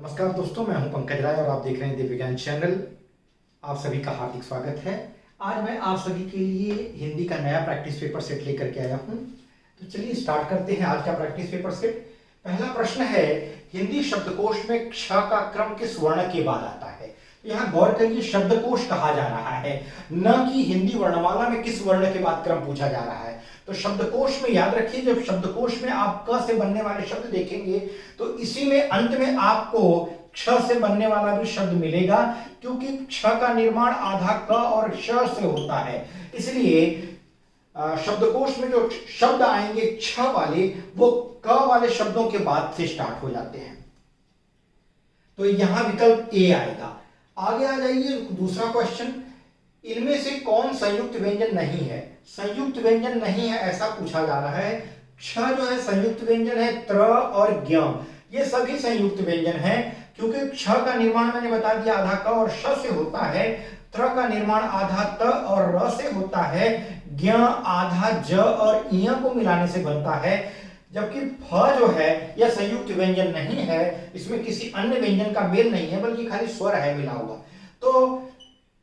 नमस्कार दोस्तों, मैं हूं पंकज राय और आप देख रहे हैं दिव्य ज्ञान चैनल। आप सभी का हार्दिक स्वागत है। आज मैं आप सभी के लिए हिंदी का नया प्रैक्टिस पेपर सेट लेकर के आया हूं। तो चलिए स्टार्ट करते हैं आज का प्रैक्टिस पेपर सेट। पहला प्रश्न है, हिंदी शब्दकोश में क्ष का क्रम किस वर्ण के बाद आता है। यहाँ गौर करिए, शब्दकोश कहा जा रहा है, न कि हिंदी वर्णमाला में किस वर्ण के बाद क्रम पूछा जा रहा है। तो शब्दकोश में याद रखिए, जब शब्दकोश में आप क से बनने वाले शब्द देखेंगे तो इसी में अंत में आपको क्ष से बनने वाला भी शब्द मिलेगा, क्योंकि क्ष का निर्माण आधा क और श से होता है। इसलिए शब्दकोश में जो शब्द आएंगे क्ष वाले, वो क वाले शब्दों के बाद से स्टार्ट हो जाते हैं। तो यहां विकल्प ए आएगा। आगे आ जाइए, दूसरा क्वेश्चन, इनमें से कौन संयुक्त व्यंजन नहीं है। संयुक्त व्यंजन नहीं है ऐसा पूछा जा रहा है। क्ष जो है संयुक्त व्यंजन है, त्र और ज्ञ ये सभी संयुक्त व्यंजन हैं, क्योंकि क्ष का निर्माण मैंने बता दिया आधा क और श से होता है, त्र का निर्माण आधा त और र से होता है, ज्ञ आधा ज और इ को मिलाने से बनता है। जबकि फ जो है यह संयुक्त व्यंजन नहीं है, इसमें किसी अन्य व्यंजन का मेल नहीं है, बल्कि खाली स्वर है मिला हुआ। तो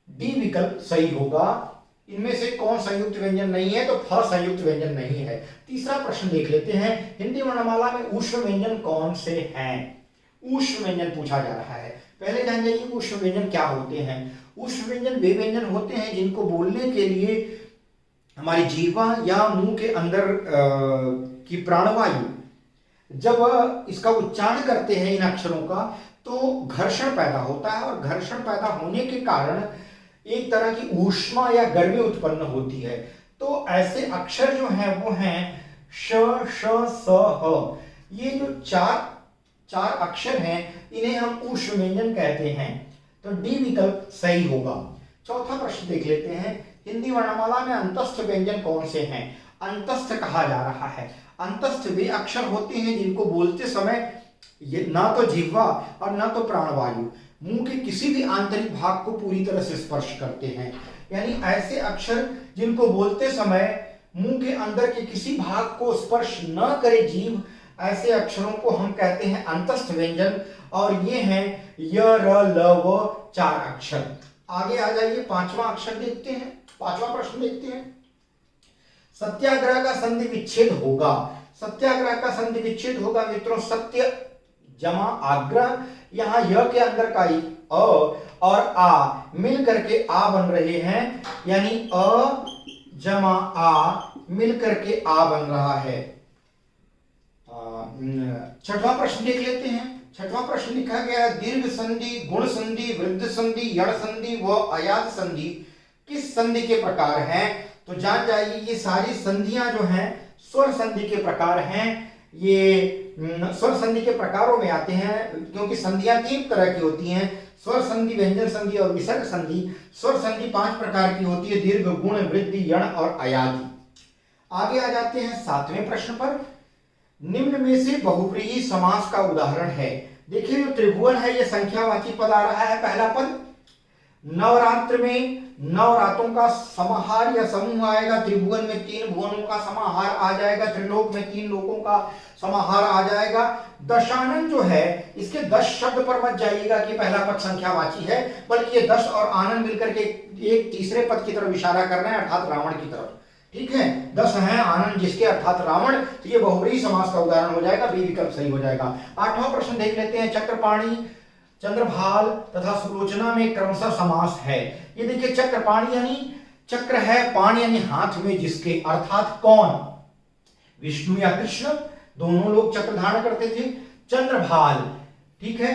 डी विकल्प सही होगा। इनमें से कौन संयुक्त व्यंजन नहीं है, तो फ संयुक्त व्यंजन नहीं है। तीसरा प्रश्न देख लेते हैं, हिंदी वर्णमाला में ऊष्म व्यंजन कौन से हैं। ऊष्म व्यंजन पूछा जा रहा है। पहले जान जाइए ऊष्म व्यंजन क्या होते हैं। ऊष्म व्यंजन वे व्यंजन होते हैं जिनको बोलने के लिए हमारी जीवा या मुंह के अंदर की प्राणवायु जब इसका उच्चारण करते हैं इन अक्षरों का, तो घर्षण पैदा होता है, और घर्षण पैदा होने के कारण एक तरह की ऊष्मा या गर्मी उत्पन्न होती है। तो ऐसे अक्षर जो हैं वो हैं श, श, स, ह। ये जो चार अक्षर हैं, इन्हें हम ऊष्म व्यंजन कहते हैं। तो डी विकल्प सही होगा। चौथा प्रश्न देख लेते हैं, हिंदी वर्णमाला में अंतस्थ व्यंजन कौन से हैं। अंतस्थ कहा जा रहा है। अंतस्थ वे अक्षर होते हैं जिनको बोलते समय ये ना तो जिह्वा और ना तो प्राणवायु मुंह के किसी भी आंतरिक भाग को पूरी तरह से स्पर्श करते हैं। यानी ऐसे अक्षर जिनको बोलते समय मुंह के अंदर के किसी भाग को स्पर्श न करे जीभ, ऐसे अक्षरों को हम कहते हैं अंतस्थ व्यंजन। और ये हैं य, र, ल, व चार अक्षर। आगे आ जाइए, पांचवा अक्षर देखते हैं, पांचवा प्रश्न देखते हैं। सत्याग्रह का संधि विच्छेद होगा। सत्याग्रह का संधि विच्छेद होगा मित्रों, सत्य जमा आग्रह। यहां य के अंदर का अ और आ मिल करके आ बन रहे हैं, यानी अ जमा आ मिल करके आ बन रहा है। छठवां प्रश्न देख लेते हैं। छठवां प्रश्न लिखा गया है, दीर्घ संधि, गुण संधि, वृद्ध संधि, यण संधि व अयात संधि किस संधि के प्रकार हैं। तो जान जाइए, ये सारी संधियां जो हैं स्वर संधि के प्रकार हैं। ये स्वर संधि के प्रकारों में आते हैं, क्योंकि संधियां तीन तरह की होती हैं, स्वर संधि, व्यंजन संधि और विसर्ग संधि। स्वर संधि 5 प्रकार की होती है, दीर्घ, गुण, वृद्धि, यण और अयादि। आगे आ जाते हैं 7वें प्रश्न पर। निम्न में से बहुव्रीहि समास का उदाहरण है। देखिए, जो त्रिभुवन है ये संख्यावाची पद आ रहा है। पहला पद नवरात्र में नवरातों का समाहार या समूह आएगा, त्रिभुवन में 3 भुवनों का समाहार आ जाएगा, त्रिलोक में 3 लोकों का समाहार आ जाएगा। दशानन जो है, इसके 10 शब्द पर मत जाइएगा कि पहला पद संख्यावाची है, बल्कि ये 10 और आनंद मिलकर के एक तीसरे पद की तरफ इशारा कर रहे हैं, अर्थात रावण की तरफ। ठीक है, 10 हैं आनंद जिसके, अर्थात रावण। तो ये बहुव्रीहि समास का उदाहरण हो जाएगा, बी विकल्प सही हो जाएगा। 8वां प्रश्न देख लेते हैं, चक्रपाणी, चंद्रभाल तथा सुलोचना में क्रमशः समास है। ये देखिए, चक्रपाणी यानी चक्र है, पाणी यानी हाथ में जिसके, अर्थात कौन, विष्णु या कृष्ण, दोनों लोग चक्र धारण करते थे। चंद्रभाल, ठीक है,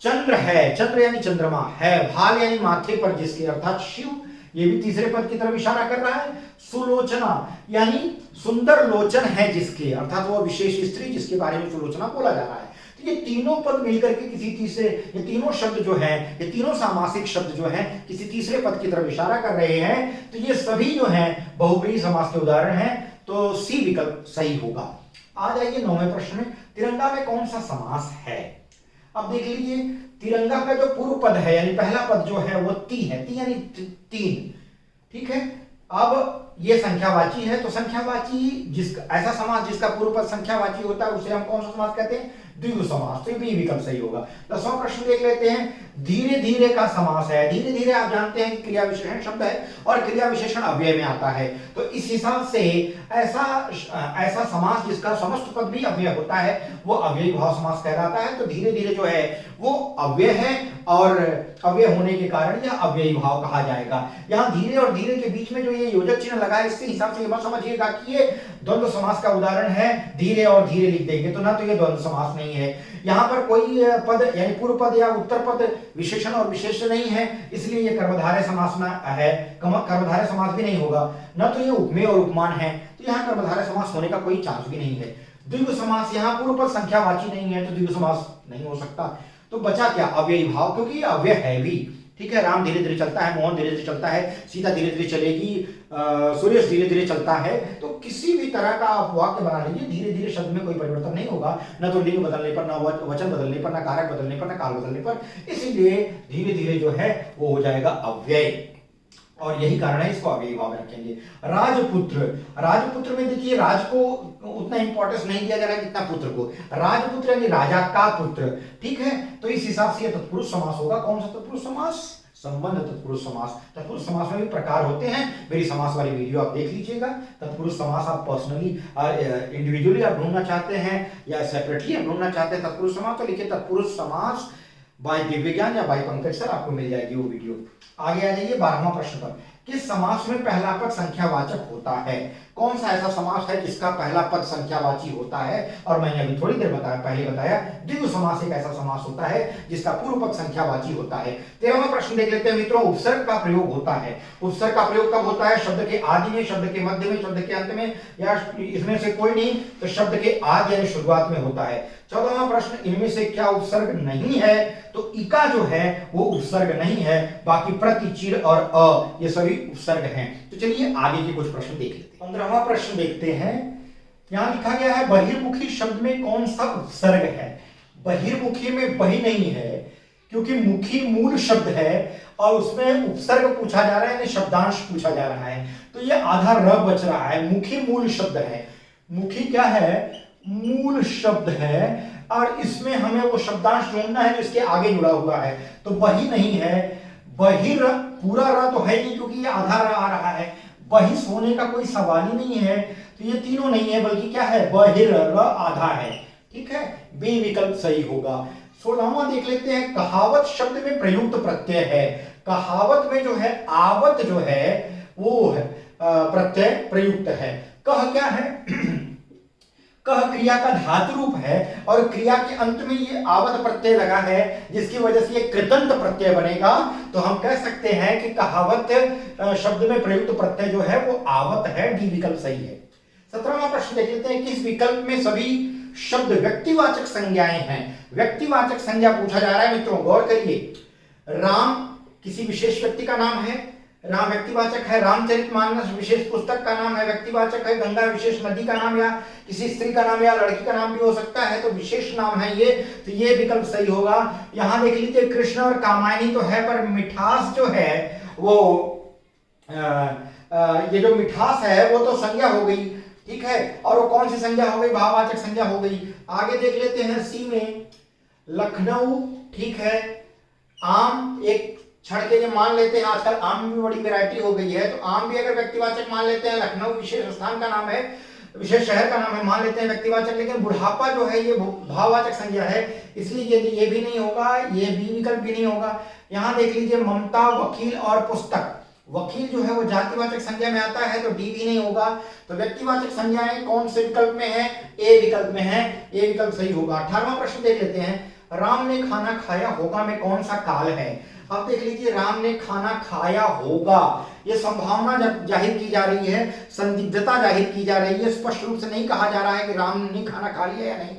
चंद्र है, चंद्र यानी चंद्रमा है, भाल यानी माथे पर जिसके, अर्थात शिव, ये भी तीसरे पद की तरफ इशारा कर रहा है। सुलोचना यानी सुंदर लोचन है जिसके, अर्थात वो विशेष स्त्री जिसके बारे में सुलोचना बोला जा रहा है। तो ये तीनों पद मिलकर के किसी तीसरे, ये तीनों शब्द जो हैं, ये तीनों सामासिक शब्द जो हैं, किसी तीसरे पद की तरफ इशारा कर रहे हैं। तो ये सभी जो हैं बहुव्रीहि समास के उदाहरण हैं। तो सी विकल्प सही होगा। आ जाइए 9वें प्रश्न में, तिरंगा में कौन सा समास है। अब देख लीजिए, तिरंगा का जो पूर्व पद है, यानी पहला पद जो है वो ती है, ती यानी 3। ठीक है, अब ये संख्यावाची है, तो संख्यावाची ऐसा समास जिसका पूर्व पद संख्यावाची होता है उसे हम कौन सा समास कहते हैं? द्विगु समास। तो बी विकल्प सही होगा। 10वां प्रश्न देख लेते हैं। धीरे धीरे का समास है। धीरे धीरे आप जानते हैं कि क्रिया विशेषण शब्द है और क्रिया विशेषण अव्यय में आता है, तो इस हिसाब से ऐसा समास जिसका समस्त पद भी अव्यय होता है वो अव्ययी भाव समास कहलाता है। तो धीरे धीरे जो है वो अव्यय है और अव्यय होने के कारण यह अव्ययी भाव कहा जाएगा। यहाँ धीरे और धीरे के बीच में जो ये योजक चिन्ह लगा है, इसके हिसाब से ये मत समझिएगा कि ये द्वंद्व समास का उदाहरण है। धीरे और धीरे लिख देंगे तो ना, तो ये द्वंद्व समास नहीं है। यहाँ पर कोई पद यानी पूर्व पद या उत्तर पद विशेषण और विशेष नहीं है, इसलिए ये कर्मधारय समास ना है। कर्मधारय समास भी नहीं होगा, न तो ये उपमेय और उपमान है, तो यहाँ कर्मधारय समास होने का कोई चांस भी नहीं है। द्विगु समास, यहाँ पूर्व पद संख्यावाची नहीं है तो द्विगु समास नहीं हो सकता। तो बचा क्या? अव्ययी भाव, क्योंकि ये अव्यय है भी। ठीक है, राम धीरे धीरे चलता है, मोहन धीरे धीरे चलता है, सीता धीरे धीरे चलेगी, सुरेश धीरे धीरे चलता है। तो किसी भी तरह का आप वाक्य बना लीजिए, धीरे धीरे शब्द में कोई परिवर्तन नहीं होगा, न तो लिंग बदलने पर, न वचन बदलने पर, न कारक बदलने पर, न काल बदलने पर। इसीलिए धीरे धीरे जो है वो हो जाएगा अव्यय, और यही कारण है इसको अव्ययी भाव में रखेंगे। राजपुत्र, राजपुत्र में देखिए राज को उतना इंपॉर्टेंस नहीं दिया जा रहा है जितना पुत्र को। राजपुत्र यानी राजा का पुत्र। ठीक है, तो इस हिसाब से तत्पुरुष समास होगा। कौन सा तत्पुरुष समास? संबंध तत्पुरुष समास। तत्पुरुष समास में भी प्रकार होते हैं, मेरी समास वाली वीडियो आप देख लीजिएगा। तत्पुरुष समास आप पर्सनली इंडिविजुअली आप ढूंढना चाहते हैं या सेपरेटली आप ढूंढना चाहते हैं तत्पुरुष समास, तो लिखिए तत्पुरुष समास बाय दिव्यज्ञान या बाय पंकज सर, आपको मिल जाएगी वो वीडियो। आगे आ जाइए 12वां प्रश्न पर। किस समास में पहला पद संख्यावाचक होता है? कौन सा ऐसा समास है जिसका पहला पद संख्यावाची होता है? और मैंने अभी थोड़ी देर पहले बताया द्विगु समास एक ऐसा समास होता है जिसका पूर्व पद संख्यावाची होता है। 13वां प्रश्न देख लेते हैं मित्रों। उपसर्ग का प्रयोग होता है। उपसर्ग का प्रयोग कब होता है? शब्द के आदि में, शब्द के मध्य में, शब्द के अंत में, या इसमें से कोई नहीं तो शब्द के आदि यानी शुरुआत में होता है। 14वां प्रश्न, इनमें से क्या उपसर्ग नहीं है? तो इका जो है वो उपसर्ग नहीं है, बाकी प्रति, चिर और अ ये सभी उपसर्ग हैं। तो चलिए आगे के कुछ प्रश्न देख लेते हैं। 15वां प्रश्न देखते हैं। यहां लिखा गया है बहिर्मुखी शब्द में कौन सा उपसर्ग है? बहिर्मुखी में बहि नहीं है, क्योंकि मुखी मूल शब्द है और उसमें उपसर्ग पूछा जा रहा है यानी शब्दांश पूछा जा रहा है, तो ये आधा र बच रहा है। मुखी मूल शब्द है। मुखी क्या है? मूल शब्द है, और इसमें हमें वो शब्दांश ढूंढना है जो इसके आगे जुड़ा हुआ है। तो बही नहीं है, बहिर पूरा र तो है नहीं क्योंकि ये आधा र आ रहा है, बहिस होने का कोई सवाल ही नहीं है। तो ये तीनों नहीं है, बल्कि क्या है? बहिर र आधा है। ठीक है, बी विकल्प सही होगा। 16वां देख लेते हैं। कहावत शब्द में प्रयुक्त प्रत्यय है। कहावत में जो है आवत जो है वो है प्रत्यय प्रयुक्त है। कह क्या है? कह क्रिया का धातु रूप है और क्रिया के अंत में ये आवत प्रत्यय लगा है, जिसकी वजह से ये कृतंत प्रत्यय बनेगा। तो हम कह सकते हैं कि कहावत शब्द में प्रयुक्त प्रत्यय जो है वो आवत है। डी विकल्प सही है। 17वां प्रश्न देख लेते हैं। किस विकल्प में सभी शब्द व्यक्तिवाचक संज्ञाएं हैं? व्यक्तिवाचक संज्ञा पूछा जा रहा है मित्रों, गौर करिए। राम किसी विशेष व्यक्ति का नाम है, राम व्यक्तिवाचक है। रामचरितमानस विशेष पुस्तक का नाम है, व्यक्तिवाचक है। गंगा विशेष नदी का नाम या किसी स्त्री का नाम या लड़की का नाम भी हो सकता है, तो विशेष नाम है ये, तो ये विकल्प सही होगा। यहां देख लीजिए कृष्ण और कामायनी तो है, पर मिठास जो है वो ये जो मिठास है वो तो संज्ञा हो गई। ठीक है, और वो कौन सी संज्ञा हो गई? भाववाचक संज्ञा हो गई। आगे देख लेते हैं। सी में लखनऊ, ठीक है। आम एक क्षण के लिए मान लेते हैं, आजकल आम में भी बड़ी वैरायटी हो गई है, तो आम भी अगर व्यक्तिवाचक मान लेते हैं। लखनऊ विशेष स्थान का नाम है, विशेष शहर का नाम है, मान लेते हैं व्यक्तिवाचक। लेकिन बुढ़ापा जो है ये भाववाचक संज्ञा है, इसलिए ये भी नहीं होगा, ये बी विकल्प भी नहीं होगा। यहां देख लीजिए ममता, वकील और पुस्तक। वकील जो है वो जातिवाचक संज्ञा में आता है, तो डी भी नहीं होगा। तो व्यक्तिवाचक संज्ञाएं कौन से विकल्प में है? ए विकल्प में है, ए विकल्प सही होगा। 18वां प्रश्न देख लेते हैं। राम ने खाना खाया होगा में कौन सा काल है? अब देख लीजिए, राम ने खाना खाया होगा, ये संभावना जाहिर की जा रही है, संदिग्धता जाहिर की जा रही है, स्पष्ट रूप से नहीं कहा जा रहा है कि राम ने खाना खा लिया या नहीं।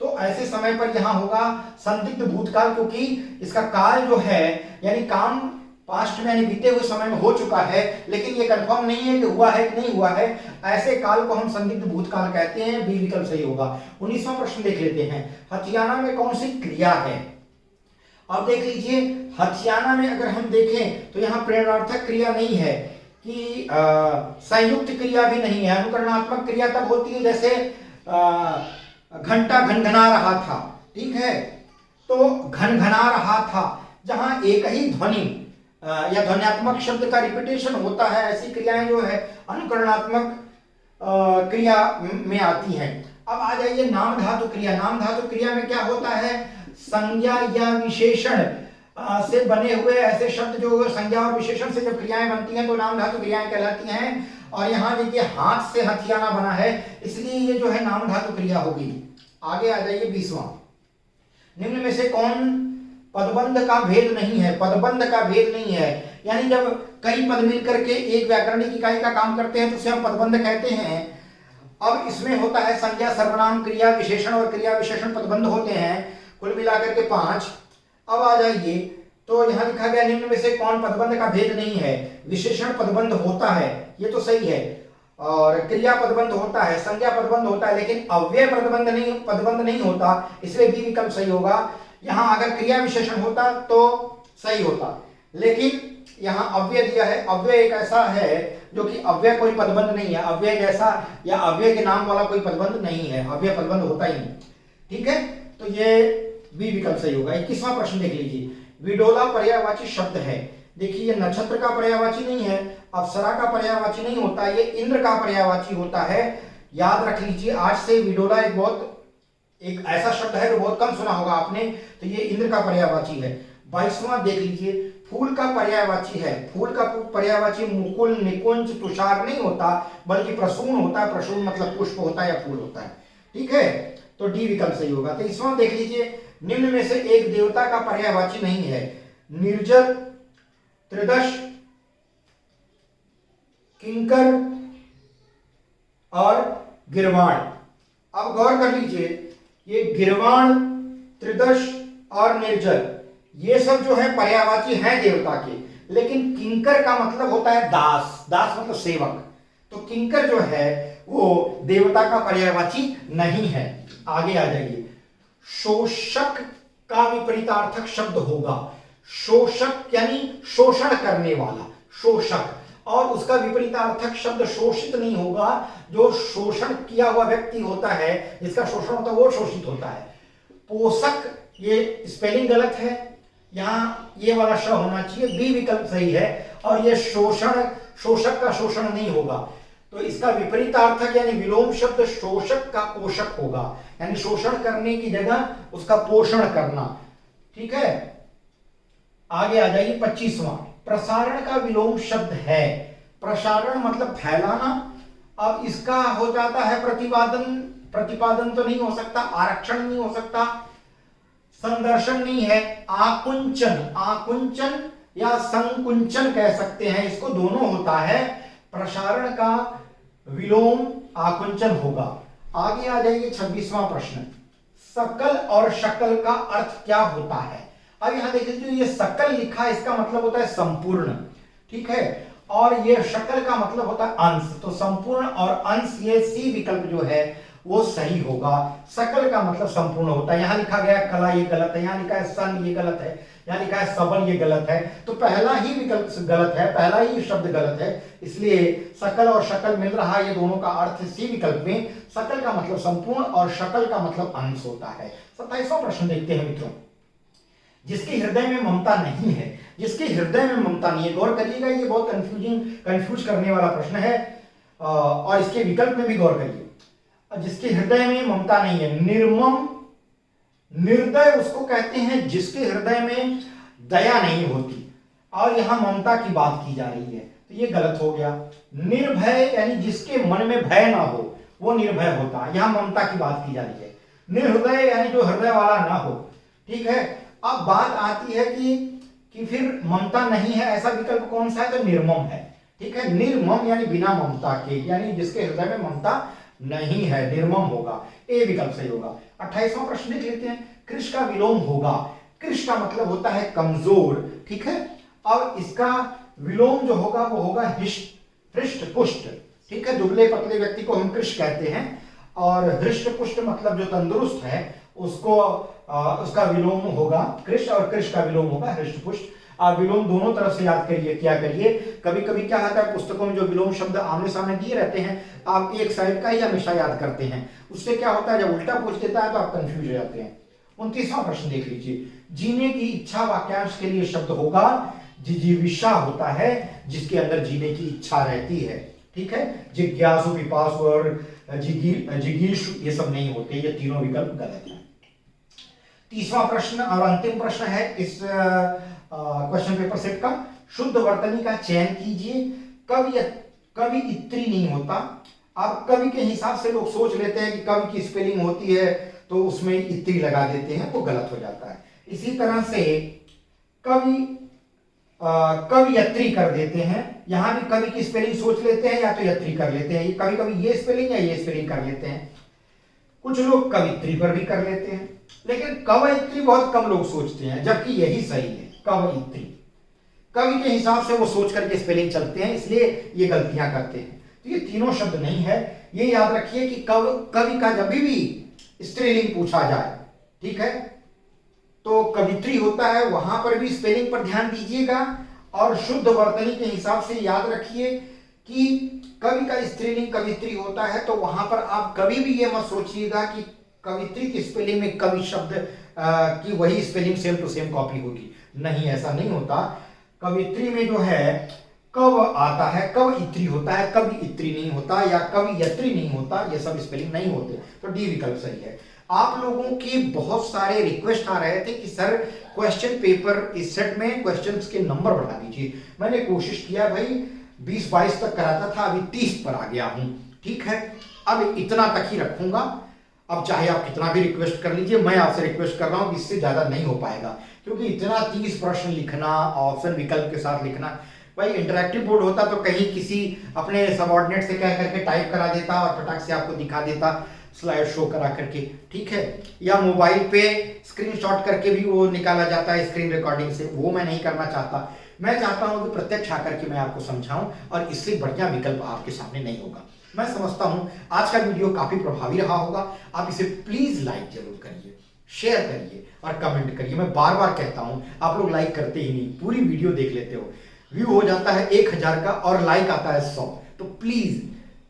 तो ऐसे समय पर यहां होगा संदिग्ध भूतकाल, क्योंकि इसका काल जो है यानी काम पास्ट में यानी बीते हुए समय में हो चुका है, लेकिन ये कंफर्म नहीं है कि हुआ है कि नहीं हुआ है। ऐसे काल को हम संदिग्ध भूतकाल कहते हैं। बी विकल्प सही होगा। 19वां प्रश्न देख लेते हैं। हथियाना में कौन सी क्रिया है? अब देख लीजिए, हथियाना में अगर हम देखें तो यहाँ प्रेरणार्थक क्रिया नहीं है, कि संयुक्त क्रिया भी नहीं है। अनुकरणात्मक क्रिया तब होती है जैसे घंटा घनघना रहा था, ठीक है, तो घनघना रहा था, जहां एक ही ध्वनि या ध्वन्यात्मक शब्द का रिपीटेशन होता है, ऐसी क्रियाएं जो है अनुकरणात्मक क्रिया में आती हैं। अब आ जाइए नाम धातु क्रिया। नाम धातु क्रिया में क्या होता है, संज्ञा या विशेषण से बने हुए ऐसे शब्द जो संज्ञा और विशेषण से जब क्रियाएं बनती हैं तो नाम धातु क्रियाएं कहलाती हैं। और यहाँ देखिए हाथ से हथियाना बना है, इसलिए ये जो है नाम धातु क्रिया होगी। आगे आ जाइए 20वां। निम्न में से कौन पदबंध का भेद नहीं है? पदबंध का भेद नहीं है यानी जब कई पद मिल करके एक व्याकरणिक इकाई का काम करते हैं तो उसे हम पदबंध कहते हैं। अब इसमें होता है संज्ञा, सर्वनाम, क्रिया विशेषण और क्रिया विशेषण पदबंध होते हैं, कुल मिलाकर के 5। अब आ जाइए तो यहाँ लिखा गया निम्न में से कौन पदबंध का भेद नहीं है? विशेषण पदबंध होता है, ये तो सही है, और क्रिया पदबंध होता है, संज्ञा पदबंध होता है, लेकिन अव्यय पदबंध नहीं होता, इसलिए बी विकल्प सही होगा। यहाँ अगर क्रिया विशेषण होता तो सही होता, लेकिन यहाँ अव्यय दिया है। अव्यय एक ऐसा है जो कि अव्यय कोई पदबंध नहीं है, अव्यय जैसा या अव्यय के नाम वाला कोई पदबंध नहीं है, अव्यय पदबंध होता ही नहीं, ठीक है, तो ये बी विकल्प सही होगा। 21वां प्रश्न देख लीजिए। विडोला पर्यायवाची शब्द है। देखिए ये नक्षत्र का पर्यायवाची नहीं है, अप्सरा का पर्यायवाची नहीं होता, ये इंद्र का पर्यायवाची होता है। याद रख लीजिए, आज से विडोला एक ऐसा शब्द है जो बहुत कम सुना होगा आपने, तो ये इंद्र का पर्यायवाची है। 22वां देख लीजिए। फूल का पर्यायवाची है। फूल का पर्यायवाची मुकुल, निकुंज, तुषार नहीं होता, बल्कि प्रसून होता है। प्रसून मतलब पुष्प होता है या फूल होता है, ठीक है, तो डी विकल्प सही होगा। 23वां देख लीजिए। निम्न में से एक देवता का पर्यायवाची नहीं है। निर्जल, त्रिदश, किंकर और गिरवाण। अब गौर कर लीजिए, ये गिरवाण, त्रिदश और निर्जल ये सब जो है पर्यायवाची हैं देवता के, लेकिन किंकर का मतलब होता है दास। दास मतलब सेवक, तो किंकर जो है वो देवता का पर्यायवाची नहीं है। आगे आ जाइए। शोषक का विपरीतार्थक शब्द होगा। शोषक यानी शोषण करने वाला, शोषक, और उसका विपरीतार्थक शब्द शोषित नहीं होगा। जो शोषण किया हुआ व्यक्ति होता है, जिसका शोषण होता है, वो शोषित होता है। पोषक, ये स्पेलिंग गलत है, यहाँ ये वाला श होना चाहिए, बी विकल्प सही है। और ये शोषण, शोषक का शोषण नहीं होगा, तो इसका विपरीतार्थक यानी विलोम शब्द शोषक का पोषक होगा, यानी शोषण करने की जगह उसका पोषण करना, ठीक है। आगे आ जाइए 25वां। प्रसारण का विलोम शब्द है। प्रसारण मतलब फैलाना। अब इसका हो जाता है प्रतिपादन। प्रतिपादन तो नहीं हो सकता, आरक्षण नहीं हो सकता, संदर्शन नहीं है, आकुंचन। आकुंचन या संकुंचन कह सकते हैं इसको, दोनों होता है। प्रसारण का विलोम आकुंचन होगा। आगे आ जाइए 26वां प्रश्न। सकल और शकल का अर्थ क्या होता है? अब यहां देखिए, जो ये सकल लिखा है इसका मतलब होता है संपूर्ण, ठीक है, और ये शकल का मतलब होता है अंश, तो संपूर्ण और अंश, ये सी विकल्प जो है वो सही होगा। सकल का मतलब संपूर्ण होता है। यहां लिखा गया कला, ये गलत है। यहां लिखा है सन, ये गलत है। यहां लिखा है सबल, ये गलत है। तो पहला ही विकल्प गलत है, पहला ही शब्द गलत है, इसलिए सकल और शकल मिल रहा है, ये दोनों का अर्थ सी विकल्प में। सकल का मतलब संपूर्ण और शकल का मतलब अंश होता है। 27वां प्रश्न देखते हैं मित्रों। जिसके हृदय में ममता नहीं है। जिसके हृदय में ममता नहीं है, गौर करिएगा, ये बहुत कंफ्यूज करने वाला प्रश्न है, और इसके विकल्प में भी गौर करिए। जिसके हृदय में ममता नहीं है, निर्मम, निर्दय उसको कहते हैं जिसके हृदय में दया नहीं होती, और यहां ममता की बात की जा रही है, तो ये गलत हो गया। निर्भय यानी जिसके मन में भय ना हो, वो निर्भय होता है, यहां ममता की बात की जा रही है। निर्हृदय यानी जो हृदय वाला ना हो, ठीक है। अब बात आती है कि फिर ममता नहीं है, ऐसा विकल्प कौन सा है? तो निर्मम है, ठीक है। निर्मम यानी बिना ममता के, यानी जिसके हृदय में ममता नहीं है, निर्मम होगा, ए विकल्प सही होगा। 28वां प्रश्न देख लेते हैं। कृश का विलोम होगा। कृश का मतलब होता है कमजोर, ठीक है, और इसका विलोम जो होगा वो होगा हृष्ट पुष्ट, ठीक है। दुबले पतले व्यक्ति को हम कृश कहते हैं, और हृष्ट पुष्ट मतलब जो तंदुरुस्त है, उसको उसका विलोम होगा कृष और कृष का विलोम होगा हृष्टपुष्ट। आप विलोम दोनों तरफ से याद करिए, क्या करिए, कभी कभी क्या होता है पुस्तकों में जो विलोम शब्द आमने सामने दिए रहते हैं आप एक साइड का ही हमेशा याद करते हैं, उससे क्या होता है जब उल्टा पूछ देता है तो आप कंफ्यूज हो जाते हैं। 29वां प्रश्न देख लीजिए, जीने की इच्छा वाक्यांश के लिए शब्द होगा जिजीविषा होता है जिसके अंदर जीने की इच्छा रहती है, ठीक है। जिज्ञासु, पिपासु और जिगीषु ये सब नहीं होते, ये तीनों विकल्प गलत है। 30वां प्रश्न और अंतिम प्रश्न है इस क्वेश्चन पेपर सेट का, शुद्ध वर्तनी का चयन कीजिए। कवि इत्री नहीं होता। अब कवि के हिसाब से लोग सोच लेते हैं कि कवि की स्पेलिंग होती है तो उसमें इत्री लगा देते हैं, वो गलत हो जाता है। इसी तरह से कवियत्री कर देते हैं, यहां भी कवि की स्पेलिंग सोच लेते हैं या तो यत्री कर लेते हैं, कभी कभी ये स्पेलिंग या ये स्पेलिंग कर लेते हैं। कुछ लोग कवित्री पर भी कर लेते हैं, लेकिन कवयित्री बहुत कम लोग सोचते हैं, जबकि यही सही है कवयित्री। कवि के हिसाब से वो सोच करके स्पेलिंग चलते हैं, इसलिए ये गलतियां करते हैं। तो ये तीनों शब्द नहीं है, ये याद रखिए कि कवि का जब भी स्त्रीलिंग पूछा जाए, ठीक है, तो कवित्री होता है, वहां पर भी स्पेलिंग पर ध्यान दीजिएगा। और शुद्ध वर्तनी के हिसाब से याद रखिए कि कवि का स्त्रीलिंग कवित्री होता है, तो वहां पर आप कभी भी ये मत सोचिएगा कि कवित्री की स्पेलिंग में कवि शब्द की वही spelling same to same copy होगी, नहीं, ऐसा नहीं होता। कवित्री में जो है कव आता है, कव इत्री होता है, कवि इत्री नहीं होता, या कवि यत्री नहीं होता, ये सब स्पेलिंग नहीं होते, तो डी विकल्प सही है। आप लोगों के बहुत सारे रिक्वेस्ट आ रहे थे कि सर क्वेश्चन पेपर इस सेट में क्वेश्चंस के नंबर बढ़ा दीजिए। मैंने कोशिश किया भाई, 20-22 तक कराता था, अभी 30 पर आ गया हूं, ठीक है, अब इतना तक ही रखूंगा। अब चाहे आप कितना भी रिक्वेस्ट कर लीजिए, मैं आपसे रिक्वेस्ट कर रहा हूं कि इससे ज्यादा नहीं हो पाएगा, क्योंकि इतना 30 प्रश्न लिखना, ऑप्शन विकल्प के साथ लिखना, भाई इंटरैक्टिव बोर्ड होता तो कहीं किसी अपने सबऑर्डिनेट से कह करके टाइप करा देता और फटाक से आपको दिखा देता स्लाइड शो करा करके, ठीक है, या मोबाइल पे स्क्रीनशॉट करके भी वो निकाला जाता है स्क्रीन रिकॉर्डिंग से, वो मैं नहीं करना चाहता। मैं चाहता हूं कि प्रत्यक्ष आकर के मैं आपको समझाऊं, और इससे बढ़िया विकल्प आपके सामने नहीं होगा। मैं समझता हूं आज का वीडियो काफी प्रभावी रहा होगा। आप इसे प्लीज लाइक जरूर करिए, शेयर करिए और कमेंट करिए। मैं बार बार कहता हूं, आप लोग लाइक करते ही नहीं, पूरी वीडियो देख लेते हो, व्यू हो जाता है 1000 का और लाइक आता है 100। तो प्लीज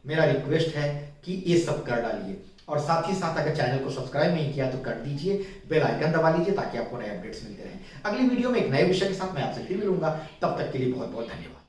मेरा रिक्वेस्ट है कि ये सब कर डालिए, और साथ ही साथ अगर चैनल को सब्सक्राइब नहीं किया तो कर दीजिए, बेल आइकन दबा लीजिए ताकि आपको नए अपडेट्स मिलते रहें। अगली वीडियो में एक नए विषय के साथ मैं आपसे फिर मिलूंगा, तब तक के लिए बहुत बहुत धन्यवाद।